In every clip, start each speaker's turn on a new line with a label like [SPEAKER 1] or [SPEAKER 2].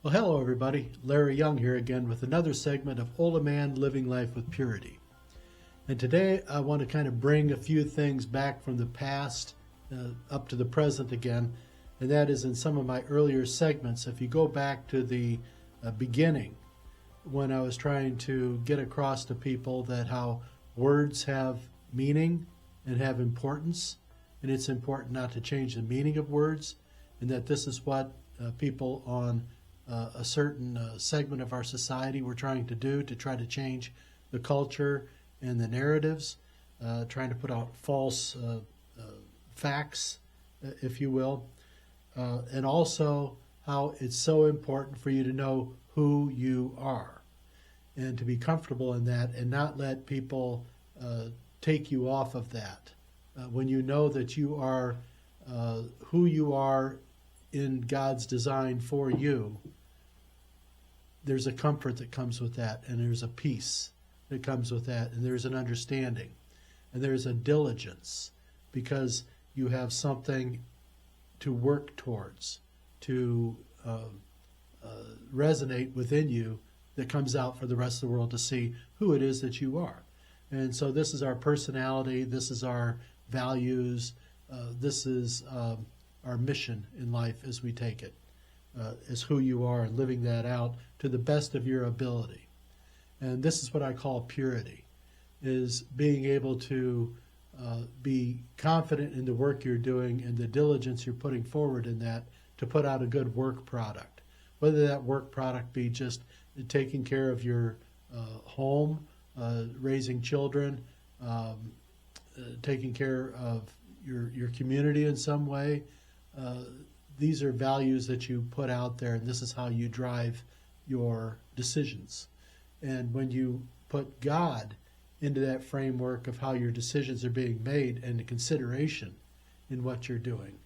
[SPEAKER 1] Well, hello everybody. Larry Young here again with another segment of OLaMan Living Life with Purity. And today I want to kind of bring a few things back from the past up to the present again. And that is in some of my earlier segments. If you go back to the beginning, when I was trying to get across to people that how words have meaning and have importance, and it's important not to change the meaning of words, and that this is what people on a certain segment of our society were trying to do to try to change the culture and the narratives, trying to put out false facts, if you will, and also how it's so important for you to know who you are and to be comfortable in that and not let people take you off of that. When you know that you are who you are in God's design for you, there's a comfort that comes with that, and there's a peace that comes with that, and there's an understanding, and there's a diligence, because you have something to work towards, to resonate within you that comes out for the rest of the world to see who it is that you are. And so this is our personality, this is our values, this is our mission in life as we take it, is who you are and living that out to the best of your ability. And this is what I call purity, is being able to be confident in the work you're doing and the diligence you're putting forward in that to put out a good work product. Whether that work product be just taking care of your home, raising children, taking care of your community in some way. These are values that you put out there, and this is how you drive your decisions. And when you put God into that framework of how your decisions are being made and the consideration in what you're doing,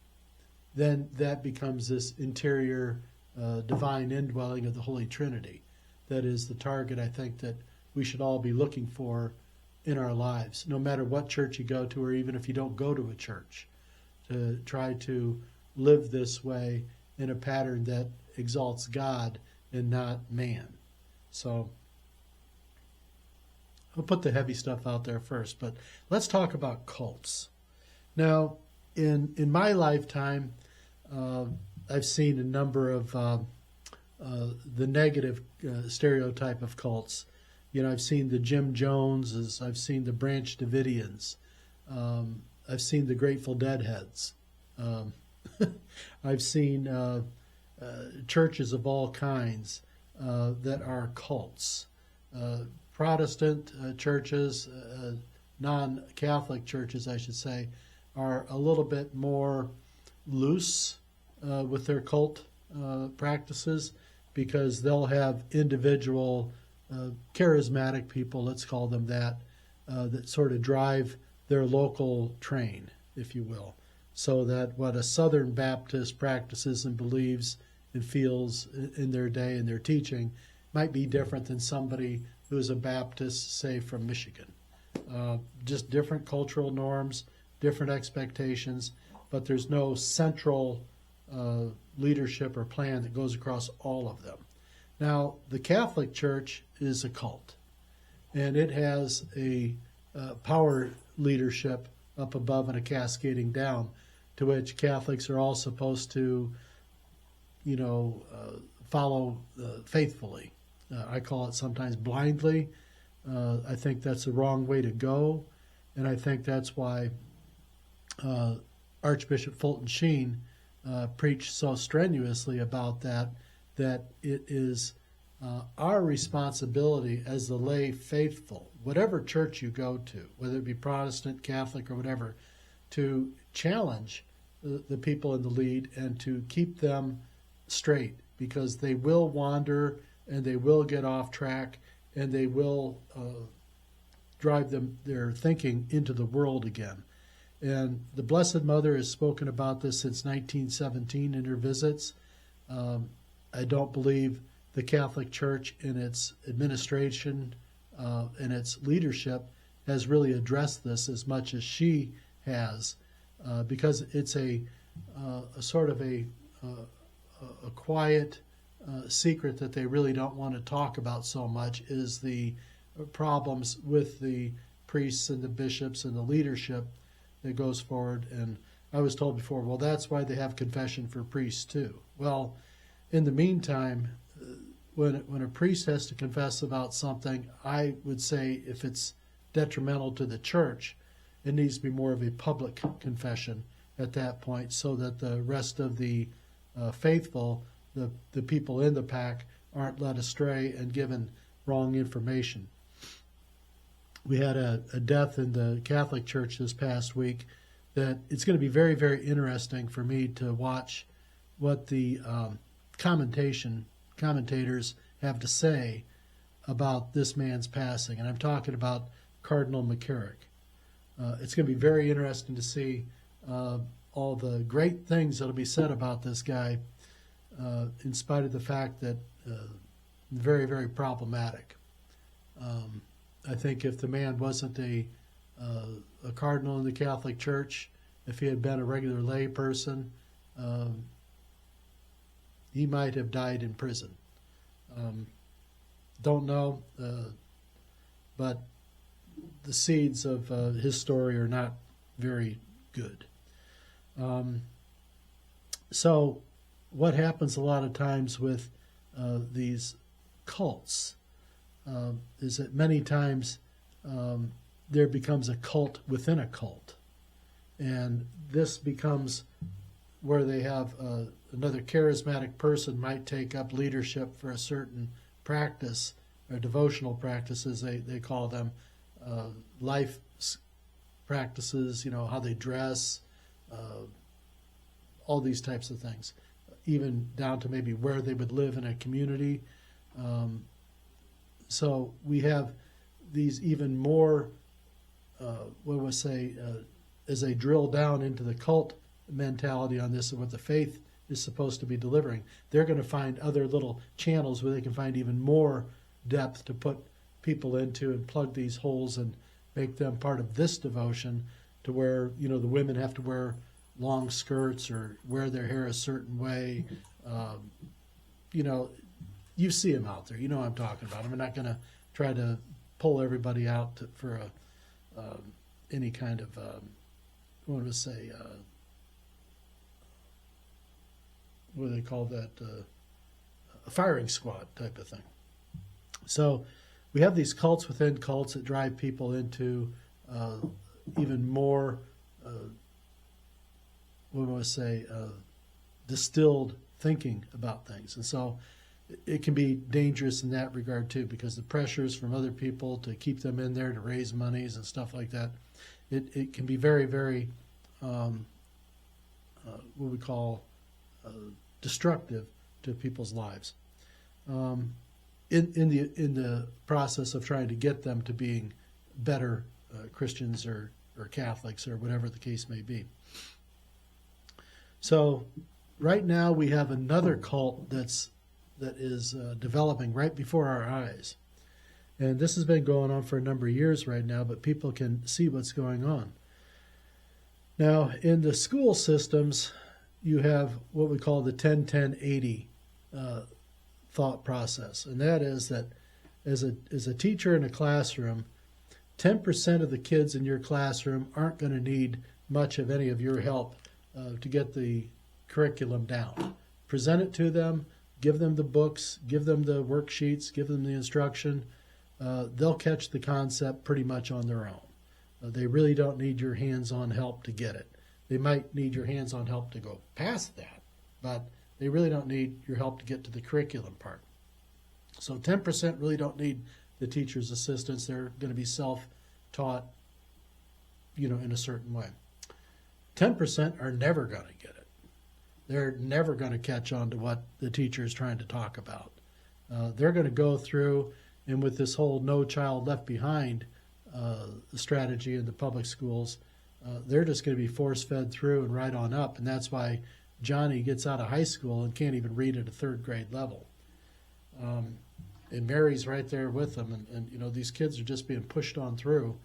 [SPEAKER 1] then that becomes this interior divine indwelling of the Holy Trinity. That is the target, I think, that we should all be looking for in our lives, no matter what church you go to, or even if you don't go to a church, to try to live this way in a pattern that exalts God and not man. So I'll put the heavy stuff out there first, but let's talk about cults. Now, in my lifetime, I've seen a number of the negative stereotype of cults. You know, I've seen the Jim Joneses, I've seen the Branch Davidians, I've seen the Grateful Dead heads. I've seen churches of all kinds that are cults. Protestant churches, non-Catholic churches, I should say, are a little bit more loose with their cult practices, because they'll have individual charismatic people, let's call them that, that sort of drive their local train, if you will. So that what a Southern Baptist practices and believes and feels in their day and their teaching might be different than somebody who is a Baptist, say, from Michigan. Just different cultural norms, different expectations, but there's no central leadership or plan that goes across all of them. Now, the Catholic Church is a cult, and it has a power leadership up above and a cascading down, to which Catholics are all supposed to, follow faithfully. I call it sometimes blindly. I think that's the wrong way to go, and I think that's why Archbishop Fulton Sheen preached so strenuously about that it is our responsibility as the lay faithful, whatever church you go to, whether it be Protestant, Catholic, or whatever, to challenge the people in the lead and to keep them straight, because they will wander and they will get off track and they will drive their thinking into the world again. And the Blessed Mother has spoken about this since 1917 in her visits. I don't believe the Catholic Church in its administration and its leadership has really addressed this as much as she has, because it's a sort of a quiet secret that they really don't want to talk about so much is the problems with the priests and the bishops and the leadership that goes forward. And I was told before, well, that's why they have confession for priests too. Well, in the meantime, when a priest has to confess about something, I would say if it's detrimental to the church, it needs to be more of a public confession at that point, so that the rest of the faithful, the people in the pack, aren't led astray and given wrong information. We had a death in the Catholic Church this past week that it's going to be very, very interesting for me to watch what the commentators have to say about this man's passing. And I'm talking about Cardinal McCarrick. It's going to be very interesting to see all the great things that will be said about this guy, in spite of the fact that very, very problematic. I think if the man wasn't a cardinal in the Catholic Church, if he had been a regular lay person, he might have died in prison. Don't know, but the seeds of his story are not very good. So what happens a lot of times with these cults is that many times there becomes a cult within a cult. And this becomes where they have another charismatic person might take up leadership for a certain practice, or devotional practices, they call them, life practices, how they dress, all these types of things, even down to maybe where they would live in a community. So we have these even more, as they drill down into the cult mentality on this and what the faith is supposed to be delivering, they're going to find other little channels where they can find even more depth to put people into and plug these holes and make them part of this devotion, to where, the women have to wear long skirts or wear their hair a certain way. You see them out there. You know what I'm talking about. I'm not going to try to pull everybody out for any kind of, what do they call that? A firing squad type of thing. So we have these cults within cults that drive people into even more, distilled thinking about things. And so it can be dangerous in that regard too, because the pressures from other people to keep them in there to raise monies and stuff like that, it can be very, very, destructive to people's lives. In the process of trying to get them to being better Christians or Catholics or whatever the case may be. So right now we have another cult that is developing right before our eyes. And this has been going on for a number of years right now, but people can see what's going on. Now, in the school systems, you have what we call the 10-10-80 thought process. And that is that as a teacher in a classroom, 10% of the kids in your classroom aren't going to need much of any of your help to get the curriculum down. Present it to them, give them the books, give them the worksheets, give them the instruction. They'll catch the concept pretty much on their own. They really don't need your hands-on help to get it. They might need your hands-on help to go past that, but they really don't need your help to get to the curriculum part. So 10% really don't need the teacher's assistance. They're going to be self-taught, in a certain way. 10% are never going to get it. They're never going to catch on to what the teacher is trying to talk about. They're going to go through, and with this whole No Child Left Behind strategy in the public schools, they're just going to be force-fed through and right on up. And that's why Johnny gets out of high school and can't even read at a third grade level. And Mary's right there with them. And these kids are just being pushed on through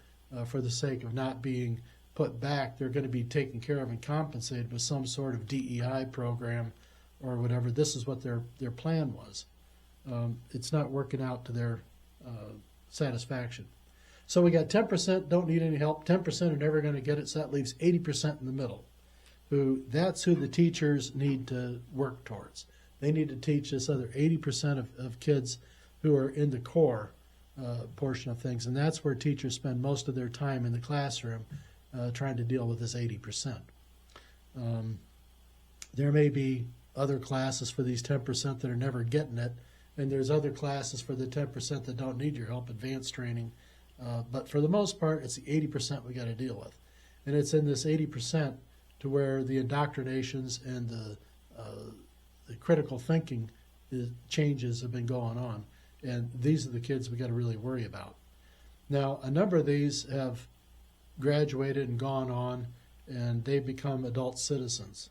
[SPEAKER 1] for the sake of not being put back. They're going to be taken care of and compensated with some sort of DEI program or whatever. This is what their plan was. It's not working out to their satisfaction. So we got 10% don't need any help, 10% are never going to get it, so that leaves 80% in the middle. That's who the teachers need to work towards. They need to teach this other 80% of kids who are in the core portion of things, and that's where teachers spend most of their time in the classroom trying to deal with this 80%. There may be other classes for these 10% that are never getting it, and there's other classes for the 10% that don't need your help, advanced training. But for the most part, it's the 80% we got to deal with. And it's in this 80% to where the indoctrinations and the critical thinking changes have been going on. And these are the kids we got to really worry about. Now, a number of these have graduated and gone on, and they become adult citizens.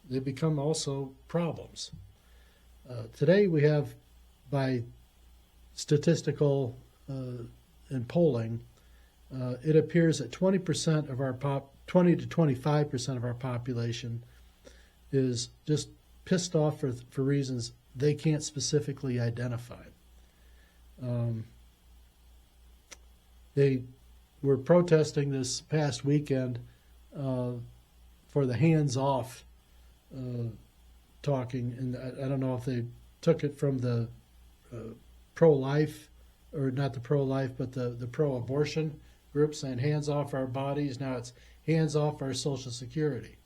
[SPEAKER 1] They become also problems. Today we have, by statistical and polling, it appears that 20% of our 20 to 25% of our population is just pissed off for reasons they can't specifically identify. They were protesting this past weekend for the hands-off talking, and I don't know if they took it from the pro-life, or not the pro-life, but the pro-abortion group saying hands off our bodies. Now it's hands off our Social Security.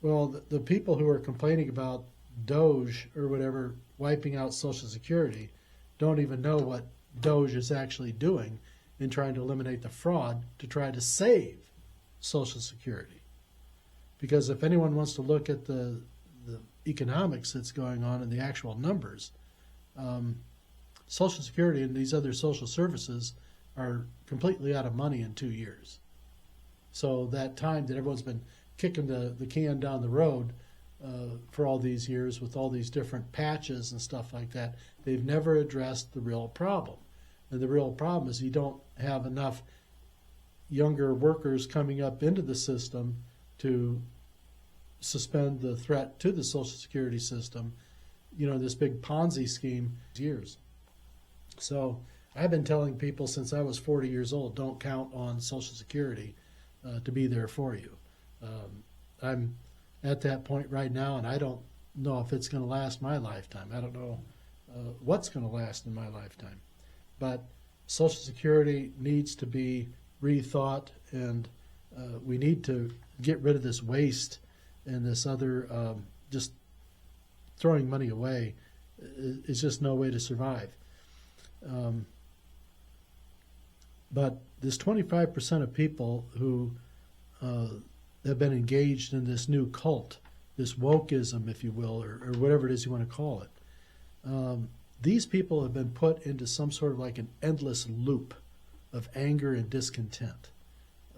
[SPEAKER 1] Well, the people who are complaining about Doge or whatever wiping out Social Security don't even know what Doge is actually doing in trying to eliminate the fraud to try to save Social Security. Because if anyone wants to look at the economics that's going on and the actual numbers, Social Security and these other social services are completely out of money in 2 years. So that time that everyone's been kicking the can down the road for all these years with all these different patches and stuff like that, they've never addressed the real problem. And the real problem is you don't have enough younger workers coming up into the system to suspend the threat to the Social Security system, this big Ponzi scheme years. So I've been telling people since I was 40 years old, don't count on Social Security to be there for you. I'm at that point right now, and I don't know if it's going to last my lifetime. I don't know what's going to last in my lifetime. But Social Security needs to be rethought, and we need to get rid of this waste and this other just throwing money away is just no way to survive. But this 25% of people who have been engaged in this new cult, this wokeism, if you will, or whatever it is you want to call it, these people have been put into some sort of like an endless loop of anger and discontent.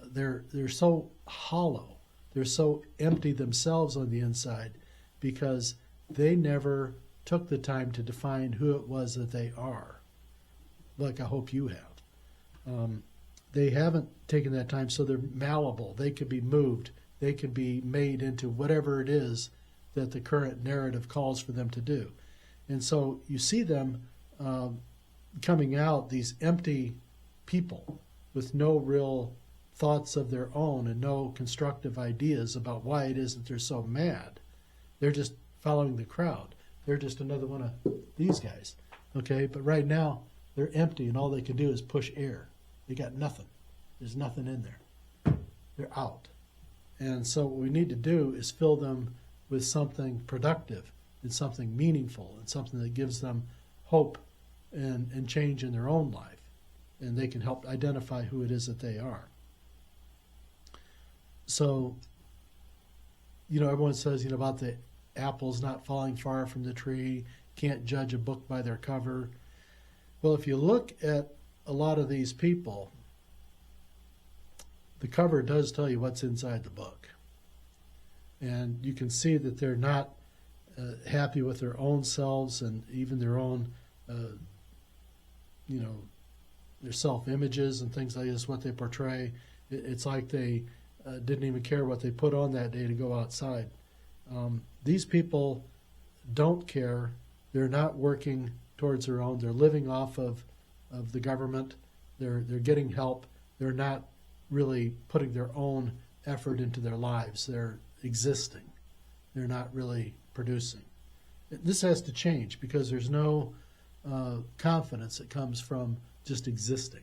[SPEAKER 1] They're so hollow. They're so empty themselves on the inside because they never took the time to define who it was that they are, like I hope you have. They haven't taken that time, so they're malleable. They could be moved. They can be made into whatever it is that the current narrative calls for them to do. And so you see them coming out, these empty people with no real thoughts of their own and no constructive ideas about why it is that they're so mad. They're just following the crowd. They're just another one of these guys. Okay, but right now they're empty and all they can do is push air. They got nothing. There's nothing in there. They're out. And so what we need to do is fill them with something productive and something meaningful and something that gives them hope and change in their own life. And they can help identify who it is that they are. So, everyone says, about the apples not falling far from the tree, can't judge a book by their cover. Well, if you look at a lot of these people, the cover does tell you what's inside the book. And you can see that they're not happy with their own selves and even their own, their self-images and things like this, what they portray. It's like they didn't even care what they put on that day to go outside. These people don't care. They're not working towards their own. They're living off of the government. They're getting help. They're not really putting their own effort into their lives. They're existing. They're not really producing. This has to change because there's no confidence that comes from just existing.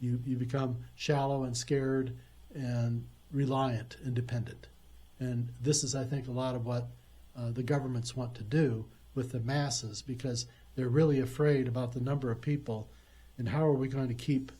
[SPEAKER 1] You become shallow and scared and reliant and dependent. And this is, I think, a lot of what the governments want to do with the masses, because they're really afraid about the number of people and how are we going to keep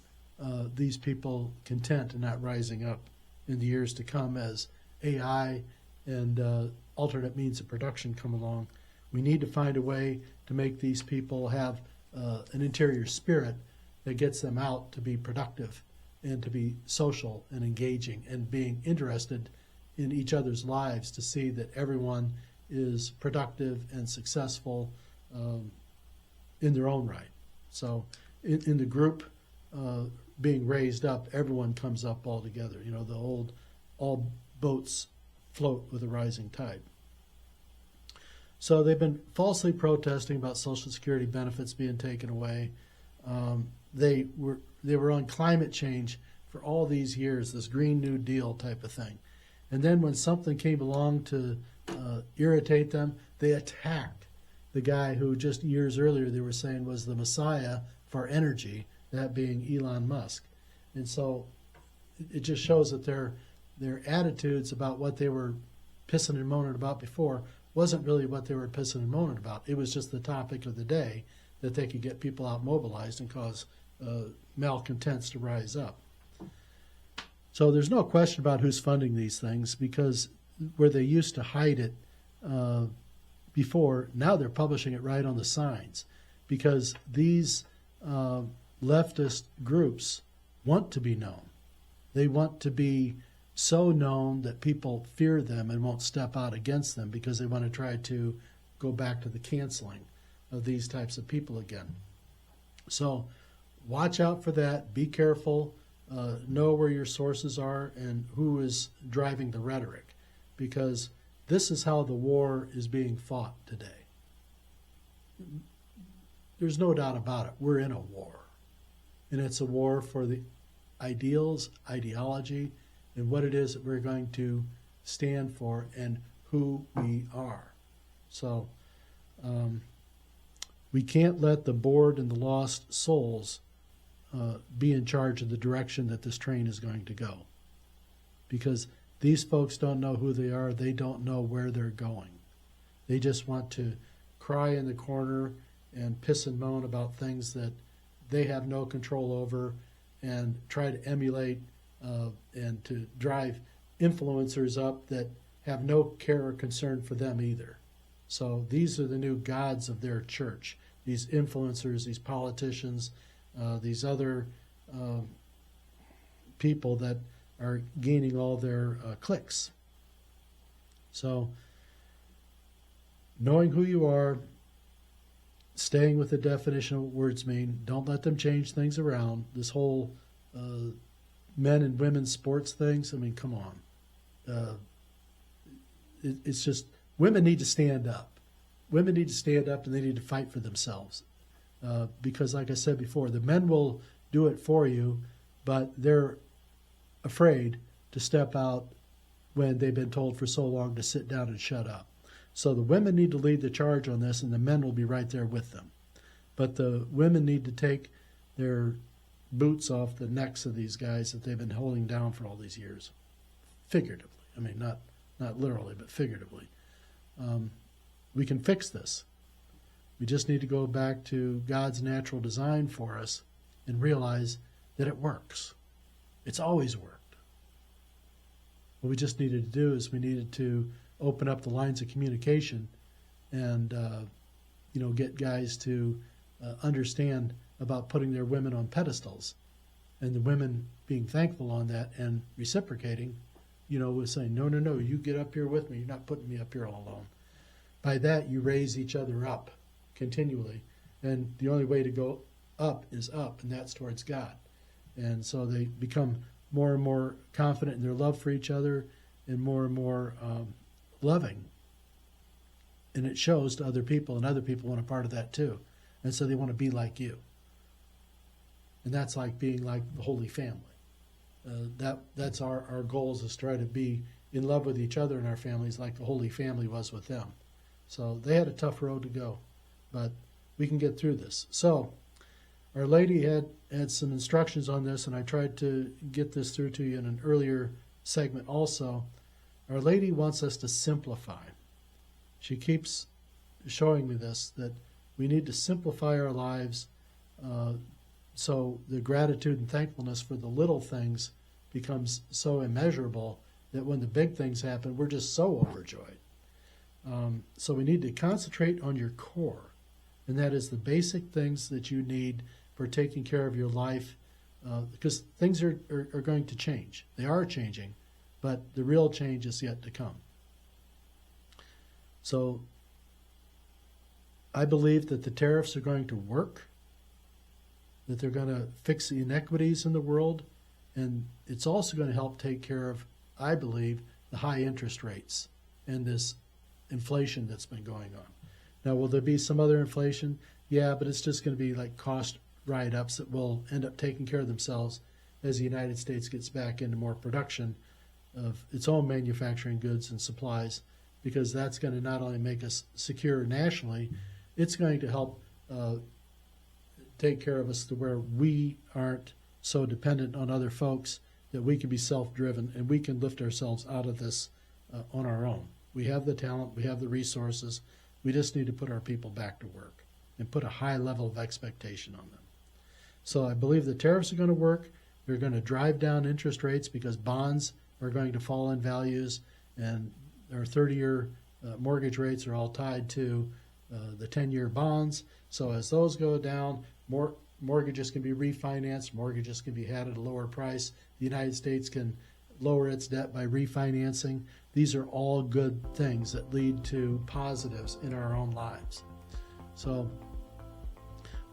[SPEAKER 1] these people content and not rising up in the years to come as AI and alternate means of production come along. We need to find a way to make these people have an interior spirit that gets them out to be productive and to be social and engaging and being interested in each other's lives, to see that everyone is productive and successful in their own right. So in the group being raised up, everyone comes up all together. You know, the old, all boats float with a rising tide. So they've been falsely protesting about Social Security benefits being taken away. They were on climate change for all these years, this Green New Deal type of thing. And then when something came along to irritate them, they attacked the guy who just years earlier they were saying was the messiah for energy, that being Elon Musk. And so it just shows that their attitudes about what they were pissing and moaning about before wasn't really what they were pissing and moaning about. It was just the topic of the day that they could get people out mobilized and cause malcontents to rise up. So there's no question about who's funding these things, because where they used to hide it before, now they're publishing it right on the signs, because these leftist groups want to be known. They want to be so known that people fear them and won't step out against them, because they want to try to go back to the canceling of these types of people again. So watch out for that. Be careful. Know where your sources are and who is driving the rhetoric, because this is how the war is being fought today. There's no doubt about it. We're in a war. And it's a war for the ideals, ideology, and what it is that we're going to stand for and who we are. So we can't let the bored and the lost souls be in charge of the direction that this train is going to go. Because these folks don't know who they are. They don't know where they're going. They just want to cry in the corner and piss and moan about things that they have no control over, and try to emulate and to drive influencers up that have no care or concern for them either. So these are the new gods of their church, these influencers, these politicians, these other people that are gaining all their clicks. So knowing who you are, staying with the definition of what words mean, don't let them change things around. This whole men and women's sports things, I mean, come on. It's just, women need to stand up. Women need to stand up, and they need to fight for themselves. Because like I said before, the men will do it for you, but they're afraid to step out when they've been told for so long to sit down and shut up. So the women need to lead the charge on this, and the men will be right there with them. But the women need to take their boots off the necks of these guys that they've been holding down for all these years. Figuratively. I mean, not literally, but figuratively. We can fix this. We just need to go back to God's natural design for us and realize that it works. It's always worked. What we just needed to do is we needed to open up the lines of communication and get guys to understand about putting their women on pedestals, and the women being thankful on that and reciprocating, with saying, no, you get up here with me. You're not putting me up here all alone. By that, you raise each other up continually, and the only way to go up is up, and that's towards God. And so they become more and more confident in their love for each other and more loving. And it shows to other people, and other people want a part of that too. And so they want to be like you. And that's like being like the Holy Family. That's our goals, is try to be in love with each other in our families like the Holy Family was with them. So they had a tough road to go, but we can get through this. So Our Lady had some instructions on this, and I tried to get this through to you in an earlier segment also. Our Lady wants us to simplify. She keeps showing me this, that we need to simplify our lives so the gratitude and thankfulness for the little things becomes so immeasurable that when the big things happen, we're just so overjoyed. So we need to concentrate on your core, and that is the basic things that you need for taking care of your life, because things are going to change. They are changing, but the real change is yet to come. So I believe that the tariffs are going to work, that they're going to fix the inequities in the world, and it's also going to help take care of, I believe, the high interest rates and this inflation that's been going on. Now, will there be some other inflation? Yeah, but it's just going to be like cost write-ups that will end up taking care of themselves as the United States gets back into more production of its own manufacturing goods and supplies, because that's going to not only make us secure nationally, it's going to help take care of us to where we aren't so dependent on other folks, that we can be self-driven and we can lift ourselves out of this on our own. We have the talent, we have the resources, we just need to put our people back to work and put a high level of expectation on them. So I believe the tariffs are going to work. They're going to drive down interest rates because bonds are going to fall in values, and our 30-year mortgage rates are all tied to the 10-year bonds. So as those go down, more mortgages can be refinanced, mortgages can be had at a lower price. The United States can lower its debt by refinancing. These are all good things that lead to positives in our own lives. So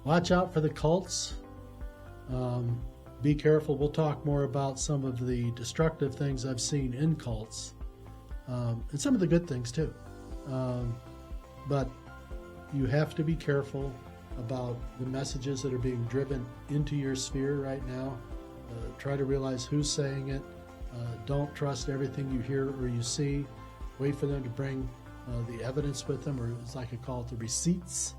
[SPEAKER 1] watch out for the cults. Be careful. We'll talk more about some of the destructive things I've seen in cults, and some of the good things too. But you have to be careful about the messages that are being driven into your sphere right now. Try to realize who's saying it. Don't trust everything you hear or you see. Wait for them to bring the evidence with them, or as I could call it, the receipts.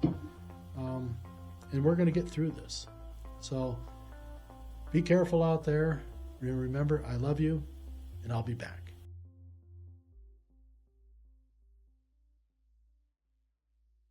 [SPEAKER 1] And we're going to get through this. So be careful out there. Remember, I love you, and I'll be back.